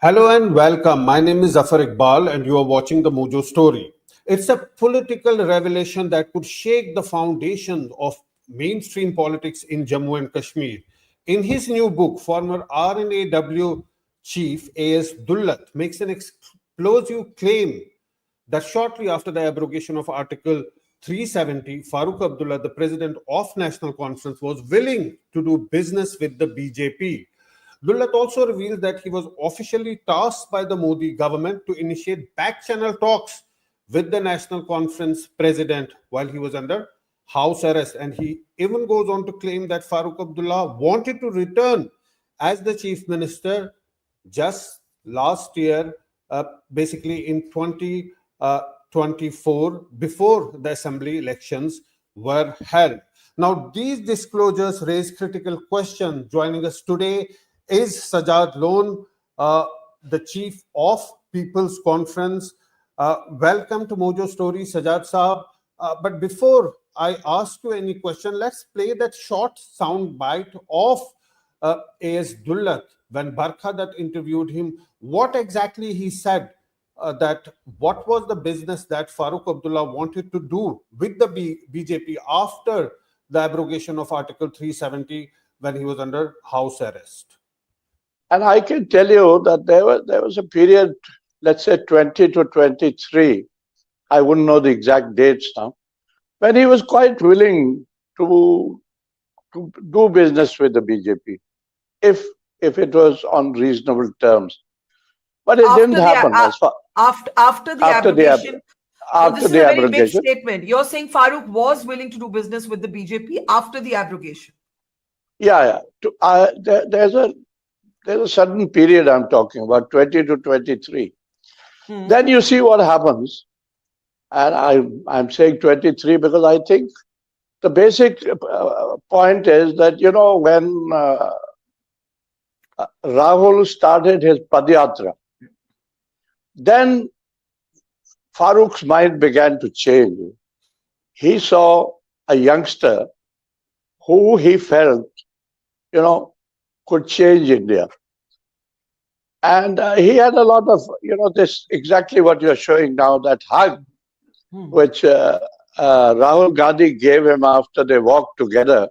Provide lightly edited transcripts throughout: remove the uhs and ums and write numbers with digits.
Hello and welcome. My name is Zafar Iqbal, and you are watching the Mojo Story. It's a political revelation that could shake the foundation of mainstream politics in Jammu and Kashmir. In his new book, former RNAW chief A.S. Dullat makes an explosive claim that shortly after the abrogation of Article 370, Farooq Abdullah, the president of National Conference, was willing to do business with the BJP. Dullat also revealed that he was officially tasked by the Modi government to initiate back channel talks with the National Conference president while he was under house arrest. And he even goes on to claim that Farooq Abdullah wanted to return as the chief minister just last year, basically in 2024, before the assembly elections were held. Now, these disclosures raise critical questions. Joining us today is Sajad Lone, the chief of People's Conference. Welcome to Mojo Story, Sajad Saab. But before I ask you any question, let's play that short sound bite of A.S. Dullat when Barkhadat interviewed him. What exactly he said, that what was the business that Farooq Abdullah wanted to do with the BJP after the abrogation of Article 370 when he was under house arrest. And I can tell you that there was a period, let's say 20 to 23, I wouldn't know the exact dates now, when he was quite willing to do business with the BJP, if it was on reasonable terms. But it didn't happen. After the abrogation. After this the is a very big abrogation. statement. You're saying Farooq was willing to do business with the BJP after the abrogation. Yeah. There's a certain period I'm talking about, 20 to 23. Then you see what happens. And I'm saying 23 because I think the basic point is that, when Rahul started his Padyatra, then Farooq's mind began to change. He saw a youngster who he felt, could change India. And he had a lot of, this exactly what you're showing now, that hug, which Rahul Gandhi gave him after they walked together.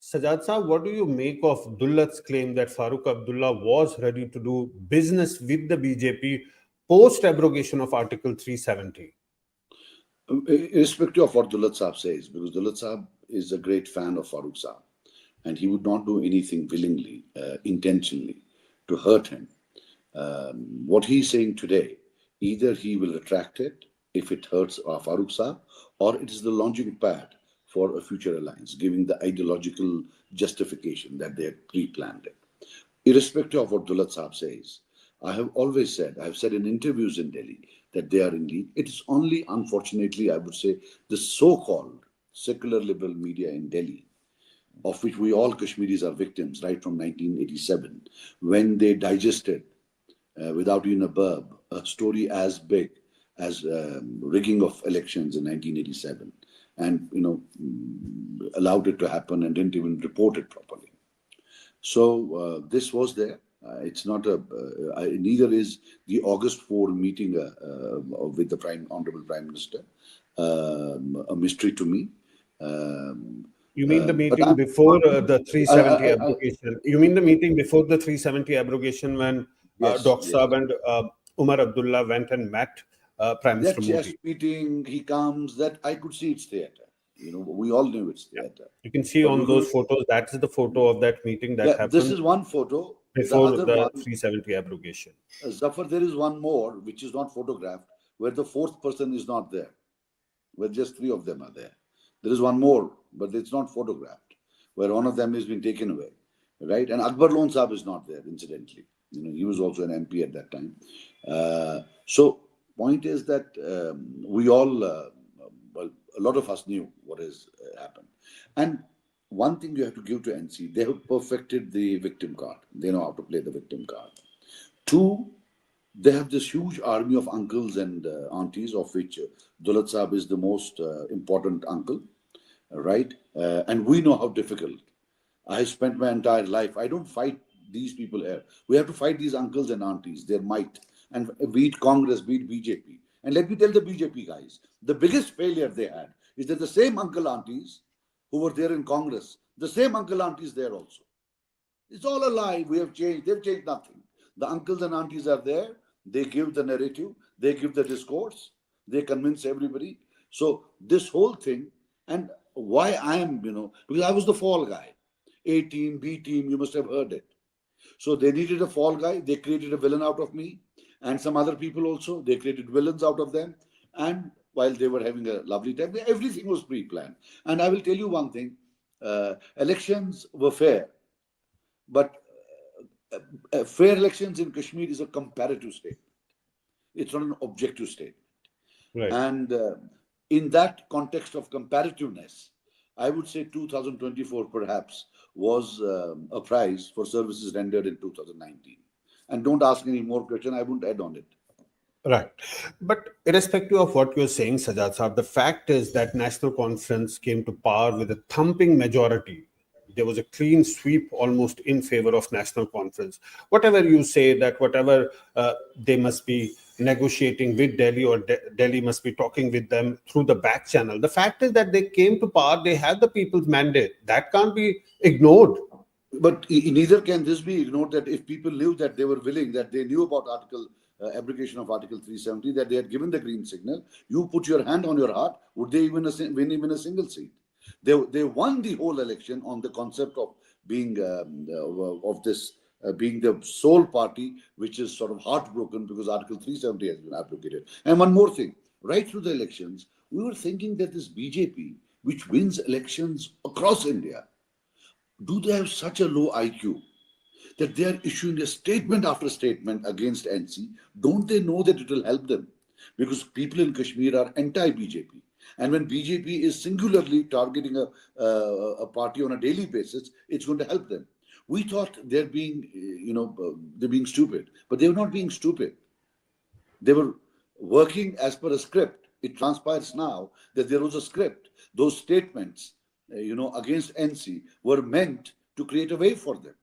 Sajad Saab, what do you make of Dullat's claim that Farooq Abdullah was ready to do business with the BJP post abrogation of Article 370? Irrespective of what Dullat Saab says, because Dullat Saab is a great fan of Farooq Saab, and he would not do anything willingly, intentionally, to hurt him. What he's saying today, either he will retract it if it hurts Farooq Saab, or it is the launching pad for a future alliance, giving the ideological justification that they had pre-planned it. Irrespective of what Dullat Saab says, I have always said, I have said in interviews in Delhi, that they are in league. It is only, unfortunately, I would say, the so-called secular liberal media in Delhi, of which we all Kashmiris are victims, right from 1987, when they digested, without even a burb, a story as big as rigging of elections in 1987, and allowed it to happen and didn't even report it properly. So this was there. It's not neither is the August 4 meeting with the Honorable Prime Minister a mystery to me. You mean the meeting before the 370 abrogation? You mean the meeting before the 370 abrogation when Dr. Saab and Umar Abdullah went and met Prime Minister Modi? Yes, meeting, he comes, that I could see it's theatre. We all knew it's theatre. You can see on those photos, that is the photo of that meeting that happened. This is one photo. Before the 370 abrogation. Zafar, there is one more, which is not photographed, where the fourth person is not there, where just three of them are there. There is one more, but it's not photographed, where one of them has been taken away, right? And Akbar Lone Saab is not there, incidentally. He was also an MP at that time. So, point is that we all, well, a lot of us knew what has happened. And one thing you have to give to NC, they have perfected the victim card. They know how to play the victim card. Two, they have this huge army of uncles and aunties, of which Dullat Saab is the most important uncle, right? And we know how difficult. I spent my entire life. I don't fight these people here. We have to fight these uncles and aunties, their might, and beat Congress, beat BJP. And let me tell the BJP guys, the biggest failure they had is that the same uncle aunties who were there in Congress, the same uncle aunties there also. It's all a lie. We have changed. They've changed nothing. The uncles and aunties are there. They give the narrative. They give the discourse. They convince everybody. So this whole thing, and why I am, because I was the fall guy. A team, B team, you must have heard it. So they needed a fall guy. They created a villain out of me. And some other people also. They created villains out of them. And while they were having a lovely time, everything was pre-planned. And I will tell you one thing. Elections were fair. But fair elections in Kashmir is a comparative statement. It's not an objective statement. Right. And in that context of comparativeness, I would say 2024 perhaps was a prize for services rendered in 2019. And don't ask any more questions. I won't add on it. Right. But irrespective of what you're saying, Sajad Saab, the fact is that National Conference came to power with a thumping majority. There was a clean sweep almost in favor of National Conference. Whatever you say, that whatever they must be negotiating with Delhi, or Delhi must be talking with them through the back channel. The fact is that they came to power, they had the people's mandate. That can't be ignored. But neither can this be ignored, that if people knew that they were willing, that they knew about abrogation of Article 370, that they had given the green signal, you put your hand on your heart, would they even win even a single seat? They won the whole election on the concept of being being the sole party, which is sort of heartbroken because Article 370 has been abrogated. And one more thing, right through the elections, we were thinking that this BJP, which wins elections across India, do they have such a low IQ that they are issuing a statement after statement against NC? Don't they know that it will help them? Because people in Kashmir are anti-BJP. And when BJP is singularly targeting a party on a daily basis, it's going to help them. We thought they're being, they're being stupid, but they were not being stupid. They were working as per a script. It transpires now that there was a script. Those statements, against NC were meant to create a way for them.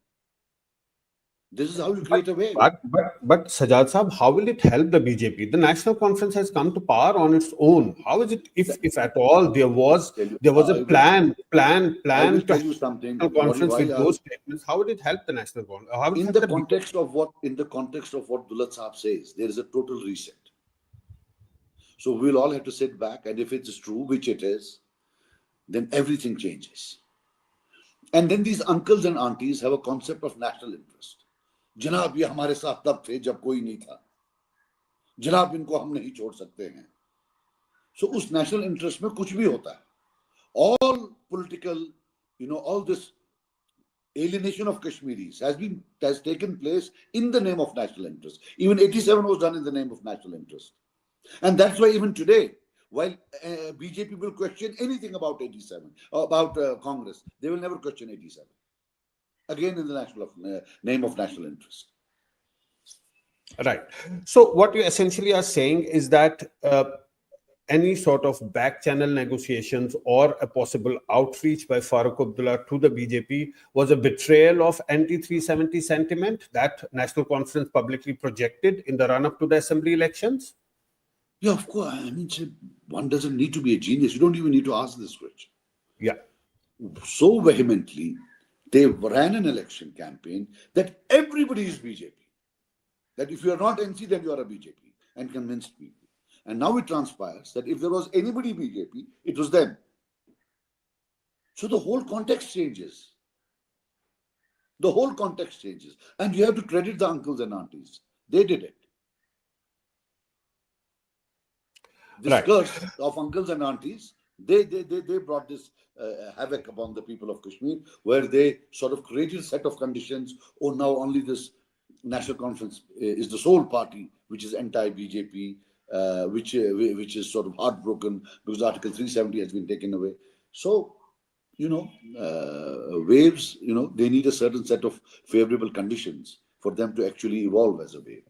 This is how you create a way. But Sajad Saab, how will it help the BJP? The National Conference has come to power on its own. How is it, if at all, there was a plan I will to tell you something. National Conference with those statements? How would it help the National Conference? How would it In help the the context of what Abdullah Saab says, there is a total reset. So we'll all have to sit back, and if it's true, which it is, then everything changes. And then these uncles and aunties have a concept of national interest. जनाब ये हमारे साथ तब थे जब कोई नहीं था, जनाब इनको हम नहीं छोड़ सकते हैं. So उस national interest में कुछ भी होता है. All political, all this alienation of Kashmiris has taken place in the name of national interest. Even 87 was done in the name of national interest. And that's why even today, while BJP will question anything about 87, about Congress, they will never question 87. Again, in the name of national interest. Right. So what you essentially are saying is that any sort of back channel negotiations or a possible outreach by Farooq Abdullah to the BJP was a betrayal of anti-370 sentiment that National Conference publicly projected in the run-up to the assembly elections? Yeah, of course. I mean, one doesn't need to be a genius. You don't even need to ask this question. Yeah. So vehemently, they ran an election campaign that everybody is BJP. That if you are not NC, then you are a BJP, and convinced people. And now it transpires that if there was anybody BJP, it was them. So the whole context changes. The whole context changes. And you have to credit the uncles and aunties. They did it. This curse of uncles and aunties, they brought this havoc upon the people of Kashmir, where they sort of created a set of conditions. Oh, now only this National Conference is the sole party which is anti-BJP, which is sort of heartbroken because Article 370 has been taken away. So, waves, they need a certain set of favorable conditions for them to actually evolve as a wave.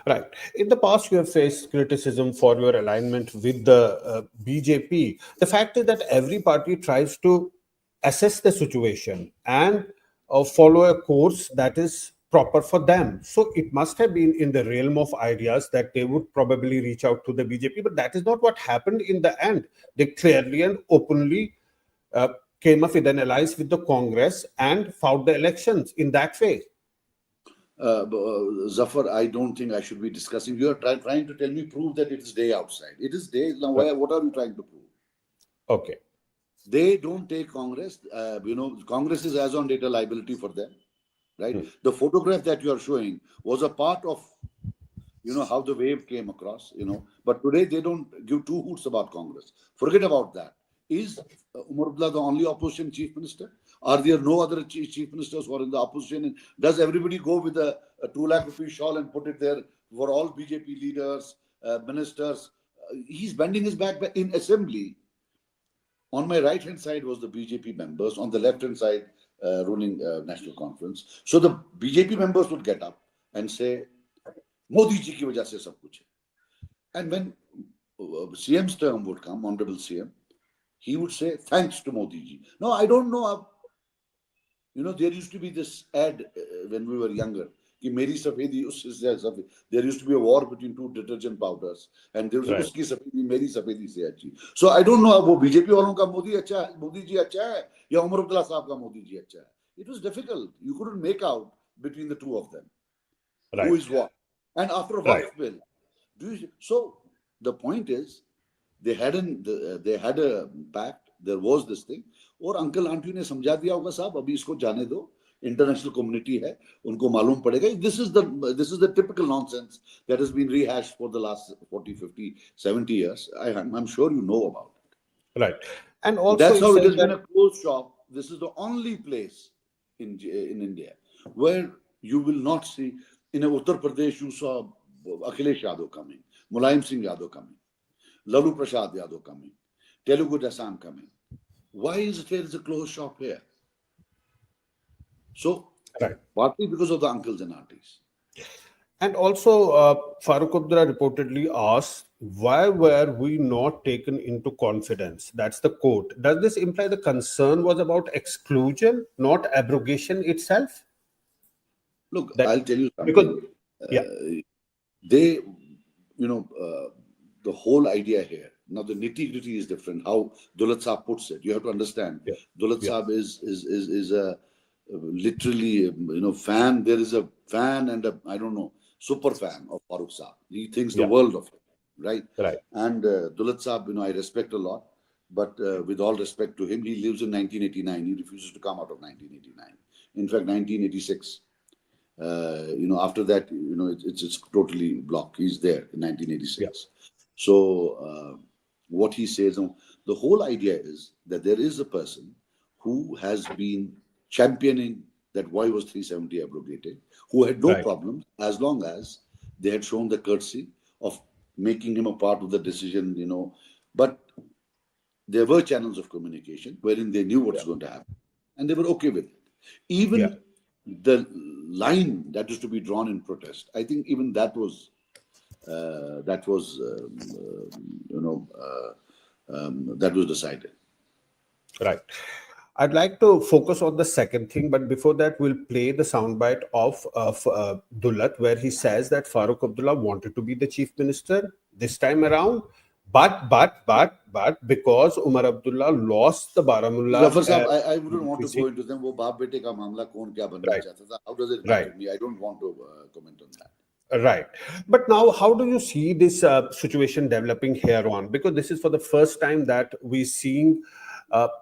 Right. In the past, you have faced criticism for your alignment with the BJP. The fact is that every party tries to assess the situation and follow a course that is proper for them. So it must have been in the realm of ideas that they would probably reach out to the BJP, but that is not what happened in the end. They clearly and openly uh, came up with an alliance with the Congress and fought the elections in that way. Zafar, I don't think I should be discussing. You are trying to tell me, prove that it is day outside. It is day. Now, what are you trying to prove? Okay. They don't take Congress. Congress is as on date a liability for them, right? The photograph that you are showing was a part of, how the wave came across, But today they don't give two hoots about Congress. Forget about that. Is Umar Abdullah the only opposition chief minister? Are there no other chief ministers who are in the opposition? And does everybody go with a 2 lakh rupee shawl and put it there for all BJP leaders, ministers? He's bending his back in assembly. On my right hand side was the BJP members. On the left hand side, ruling national conference. So the BJP members would get up and say, Modi ji ki wajah se sab kuch hai. And when CM's term would come, Honorable CM, he would say, thanks to Modi ji. No, I don't know. There used to be this ad when we were younger. There used to be a war between two detergent powders. And there was uski safedi, meri safedi se achi. So I don't know, wo BJP walon ka Modi ji acha hai, ya Umar Abdullah sahab ka Modi ji acha hai. It was difficult. You couldn't make out between the two of them. Right. Who is what? And after a Waqf bill. So the point is, they had a pact. There was this thing. और uncle aunty ने समझा दिया होगा साहब अभी इसको जाने दो इंटरनेशनल कम्युनिटी है उनको मालूम पड़ेगा this is the typical nonsense that has been rehashed for the last 40 50 70 years. I'm sure you know about it, right? And also that's how it has been a closed shop. This is the only place in India where you will not see. In Uttar Pradesh you saw Akhilesh Yadav coming, Mulayam Singh Yadav coming, Lalu Prasad Yadav coming, Telugu Desam coming. Why is there a closed shop here? So, partly because of the uncles and aunties. And also, Farooq Abdullah reportedly asked, why were we not taken into confidence? That's the quote. Does this imply the concern was about exclusion, not abrogation itself? Look, I'll tell you something. Because, they, the whole idea here, now the nitty-gritty is different. How Dulat Saab puts it, you have to understand. Dulat Saab is a literally, fan. There is a fan and a, I don't know, super fan of Farooq Saab. He thinks the world of it, right? And Dulat Saab, I respect a lot. But with all respect to him, he lives in 1989. He refuses to come out of 1989. In fact, 1986. After that, it's totally blocked. He's there in 1986. So what he says, the whole idea is that there is a person who has been championing that why was 370 abrogated, who had no problem as long as they had shown the courtesy of making him a part of the decision, But there were channels of communication wherein they knew what's going to happen, and they were okay with it. Even the line that is to be drawn in protest, I think even that was decided. Right. I'd like to focus on the second thing, but before that, we'll play the soundbite of Dulat, where he says that Farooq Abdullah wanted to be the chief minister this time around, but because Umar Abdullah lost the Baramulla. Zafar Saab, I wouldn't want to go into them. वो बाप बेटे का मामला कौन क्या बनना चाहता था? How does it matter me? I don't want to comment on that. Right. But now, how do you see this situation developing here on? Because this is for the first time that we're seeing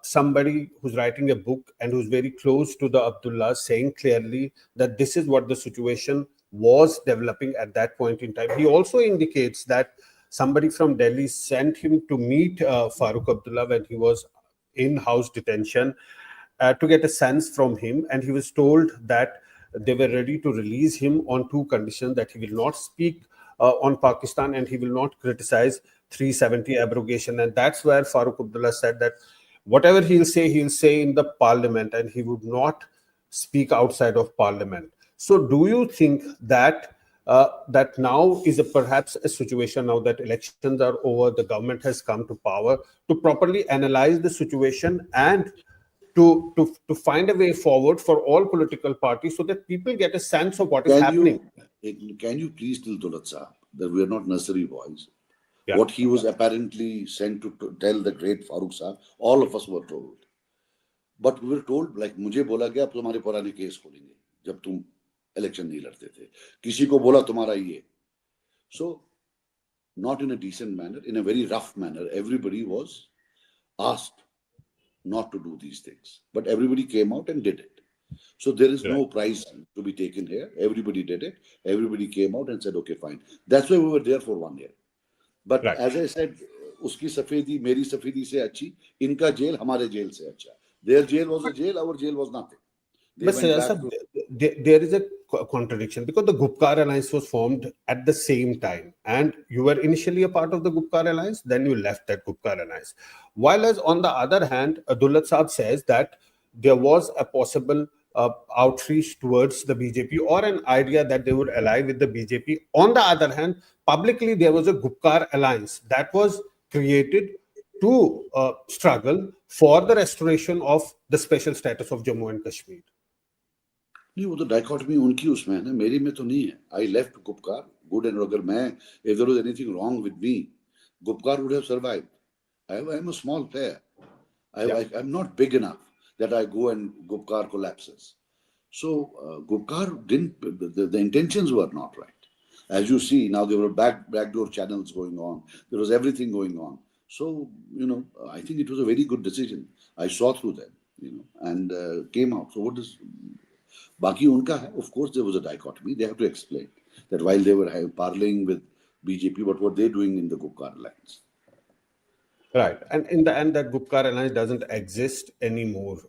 somebody who's writing a book and who's very close to the Abdullah saying clearly that this is what the situation was developing at that point in time. He also indicates that somebody from Delhi sent him to meet Farooq Abdullah when he was in house detention to get a sense from him. And he was told that they were ready to release him on two conditions: that he will not speak on Pakistan and he will not criticize 370 abrogation. And that's where Farooq Abdullah said that whatever he'll say in the parliament, and he would not speak outside of parliament. So do you think that that now is perhaps a situation, now that elections are over, the government has come to power, to properly analyze the situation and to find a way forward for all political parties so that people get a sense of what is happening. Can you please tell Dulat Saab that we are not nursery boys? Yeah. What he was apparently sent to tell the great Farooq Saab, all of us were told. But we were told, like मुझे बोला गया अब तुम्हारे पुराने case खोलेंगे जब तुम election नहीं लड़ते थे, किसी को बोला तुम्हारा ये. So not in a decent manner, in a very rough manner, everybody was asked not to do these things, but everybody came out and did it. So there is no prize to be taken here. Everybody did it. Everybody came out and said, okay, fine. That's why we were there for 1 year. But as I said, उसकी सफेदी मेरी सफेदी से अच्छी, इनका jail हमारे jail से अच्छा. Their jail was a jail, our jail was nothing. But there is a contradiction because the Gupkar Alliance was formed at the same time, and you were initially a part of the Gupkar Alliance, then you left that Gupkar Alliance. While as on the other hand, Abdullah Saab says that there was a possible outreach towards the BJP or an idea that they would ally with the BJP. On the other hand, publicly there was a Gupkar Alliance that was created to struggle for the restoration of the special status of Jammu and Kashmir. नहीं वो तो dichotomy उनकी उसमें है ना, मेरी में तो नहीं है. I left Gupkar, good and अगर मैं, if there was anything wrong with me, Gupkar would have survived. I am a small player. I'm not big enough that I go and Gupkar collapses. So Gupkar didn't, the intentions were not right. As you see, now there were backdoor channels going on. There was everything going on. So, I think it was a very good decision. I saw through them, and came out. So what is... Baki unka hai, of course there was a dichotomy. They have to explain that while they were parleying with BJP, what were they doing in the Gupkar Alliance? Right. And in the end, that Gupkar Alliance doesn't exist anymore.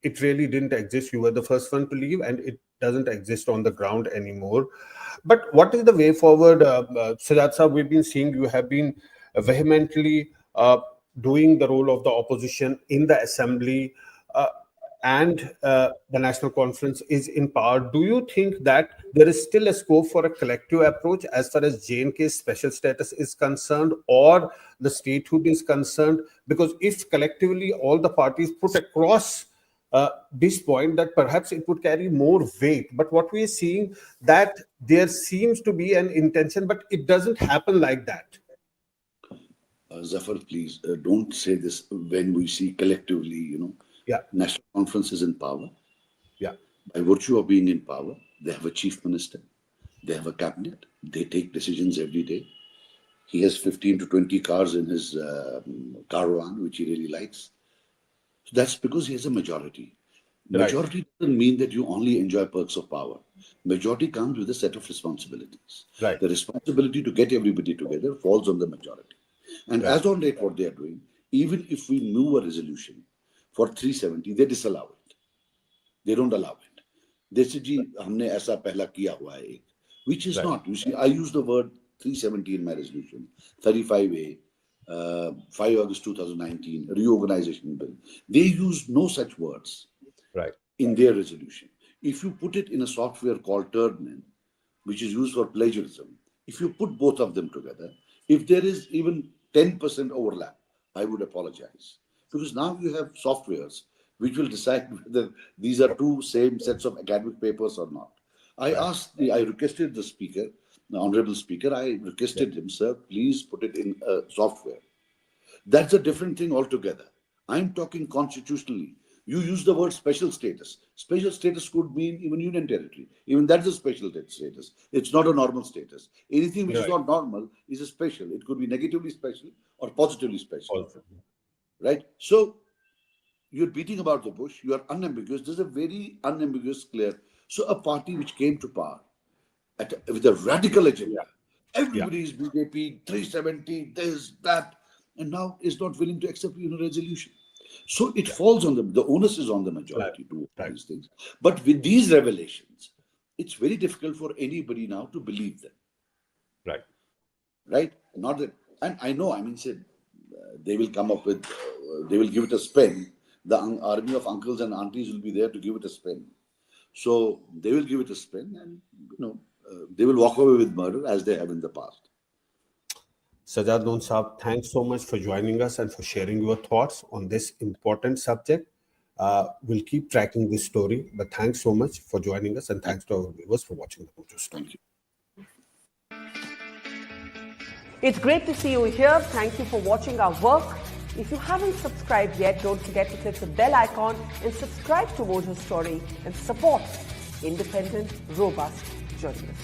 It really didn't exist. You were the first one to leave, and it doesn't exist on the ground anymore. But what is the way forward? Sajad Saab, we've been seeing you have been vehemently doing the role of the opposition in the assembly. And the National Conference is in power. Do you think that there is still a scope for a collective approach as far as J&K's special status is concerned or the statehood is concerned? Because if collectively all the parties put across this point, that perhaps it would carry more weight. But what we are seeing, that there seems to be an intention, but it doesn't happen like that. Zafar, please don't say this when we see collectively, National Conference is in power. Yeah. By virtue of being in power, they have a chief minister, they have a cabinet, they take decisions every day. He has 15 to 20 cars in his caravan, which he really likes. So that's because he has a majority. Majority doesn't mean that you only enjoy perks of power. Majority comes with a set of responsibilities. Right. The responsibility to get everybody together falls on the majority. And as on date, what they are doing, even if we move a resolution for 370, they disallow it. They don't allow it. They say, "Ji, हमने ऐसा पहला किया हुआ है," which is not. You see, I use the word 370 in my resolution. 35A, 5 August 2019, reorganization bill. They use no such words in their resolution. If you put it in a software called Turnitin, which is used for plagiarism, if you put both of them together, if there is even 10% overlap, I would apologize. Because now you have softwares which will decide whether these are two same sets of academic papers or not. I requested the speaker, the honorable speaker, I requested him, sir, please put it in software. That's a different thing altogether. I'm talking constitutionally. You use the word special status. Special status could mean even union territory. Even that's a special status. It's not a normal status. Anything which is not normal is a special. It could be negatively special or positively special. Right? So you're beating about the bush. You are unambiguous. There's a very unambiguous, clear. So a party which came to power with a radical agenda. Everybody is BJP, 370, this, that, and now is not willing to accept a resolution. So it falls on the onus is on the majority to do these things. But with these revelations, it's very difficult for anybody now to believe them. Right? Not that, and I know, they will come up with, they will give it a spin. The army of uncles and aunties will be there to give it a spin. So they will give it a spin and, they will walk away with murder as they have in the past. Sajad Lone Saab, thanks so much for joining us and for sharing your thoughts on this important subject. We'll keep tracking this story. But thanks so much for joining us, and thanks to our viewers for watching the Mojo Story. Thank you. It's great to see you here. Thank you for watching our work. If you haven't subscribed yet, don't forget to click the bell icon and subscribe to Mojo Story and support independent, robust journalism.